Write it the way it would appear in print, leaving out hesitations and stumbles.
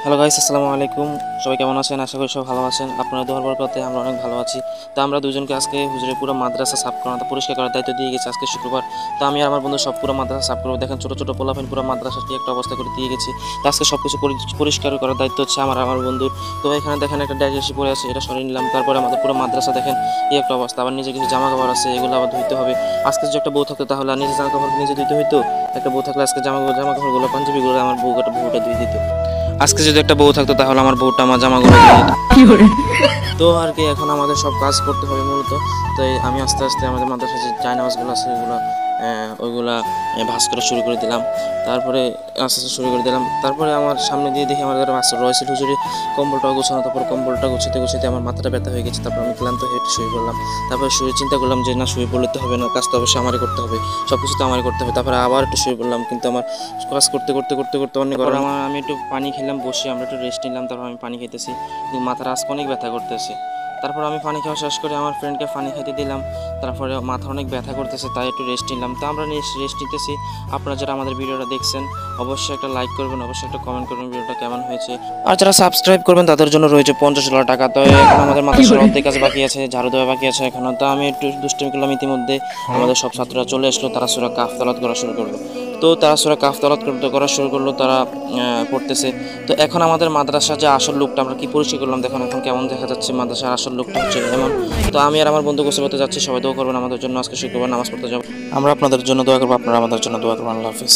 Hello guys, আসসালামু আলাইকুম। সবাই কেমন আছেন? আশা করি সব ভালো আছেন। আপনারা দোয়ার বরকতে আমরা অনেক ভালো আছি। তো আমরা দুজনকে আজকে হুজুরের পুরো মাদ্রাসা সাফ করানো পরিষ্কার করার দায়িত্ব দিয়ে গেছি। আজকে শুক্রবার, তো আমি আর আমার বন্ধু সব পুরো মাদ্রাসা সাফ করবো। দেখেন ছোটো ছোটো পোলাপাইন পুরো মাদ্রাসার কি একটা অবস্থা করে দিয়ে গেছি। তো আজকে সব কিছু পরিষ্কার করার দায়িত্ব হচ্ছে আমার বন্ধুর। তো এখানে দেখেন একটা ডাইরি এসে পড়ে আছে, এটা সরিয়ে নিলাম। তারপরে আমাদের পুরো মাদ্রাসা দেখেন এই একটা অবস্থা। আবার নিজে কিছু জামা কাপড় আছে, এগুলো আবার ধুইতে হবে। আজকে যদি একটা বউ থাকতো তাহলে আর নিজে জামা কাপড় নিজে ধুইতে হইতো। একটা বউ থাকলে আজকে জামা কাপড়গুলো পাঞ্জাবিগুলো আমার বউটা ধুয়ে দিত। আজকে যদি একটা বউ থাকতো তাহলে আমার বউটা আমার জামাগুলো ধুয়ে দিত। তো আর কি এখন আমাদের সব কাজ করতে হবে মূলত। তো আমি আস্তে আস্তে আমাদের মাদ্রাসায় যে চায়নামাজগুলো আছে ওইগুলা ভাঁজ করা শুরু করে দিলাম। তারপরে আস্তে আস্তে শুরু করে দিলাম। তারপরে আমার সামনে দিয়ে দেখি আমাদের রয়েছে হুজুরি কম্বলটা গোছানো। তারপর কম্বলটা গুছাতে গুছাতে আমার মাথাটা ব্যথা হয়ে গেছে। তারপর আমি ক্লান্ত হয়ে শুয়ে পড়লাম। তারপরে শুয়ে চিন্তা করলাম যে না, শুয়ে পড়লে তো হবে না, কাজ তো অবশ্যই আমারই করতে হবে, সব কিছু তো আমারই করতে হবে। তারপরে আবার একটু শুয়ে পড়লাম, কিন্তু আমার কাজ করতে করতে করতে করতে অনেক গরম। আমি একটু পানি খেলাম, বসে আমরা একটু রেস্ট নিলাম। তারপর আমি পানি খেতেছি, কিন্তু মাথার আজকে অনেক ব্যথা করতেছে। তারপর আমি পানি খাওয়া শেষ করে আমার ফ্রেন্ডকে পানি খেতে দিলাম। তারপরে মাথা অনেক ব্যথা করতেছে, তাই একটু রেস্ট নিলাম। তো আমরা রেস্ট নিতেছি। আপনারা যারা আমাদের ভিডিওটা দেখছেন অবশ্যই একটা লাইক করবেন, অবশ্যই একটা কমেন্ট করবেন ভিডিওটা কেমন হয়েছে। আর যারা সাবস্ক্রাইব করবেন তাদের জন্য রয়েছে 50,000 টাকা। তো এখন আমাদের মাদ্রাসার অর্ধেক কাজ বাকি আছে, ঝাড়ু দেওয়া বাকি আছে এখনো। তো আমি একটু দুষ্টুমি করলাম, ইতিমধ্যে আমাদের সব ছাত্ররা চলে আসলো, তারা সূরা কাহফ তেলাওয়াত করা শুরু করলো। তো তারা সূরা কাহফ তেলাওয়াত করা শুরু করলো, তারা পড়তেছে। তো এখন আমাদের মাদ্রাসার যে আসল লুকটা আমরা কি পরিচয় করলাম, দেখুন এখন কেমন দেখা যাচ্ছে। মাদ্রাসার আসল লুকটা হচ্ছে এমন। তো আমি আর আমার বন্ধু গোসল করতে যাচ্ছি। সবাই দোয়া করবেন আমাদের জন্য, আজকে শুক্রবার নামাজ পড়তে যাবো। আমরা আপনাদের জন্য দোয়া করবো, আপনারা আমাদের জন্য দোয়া করবেন। আল্লাহ হাফিজ।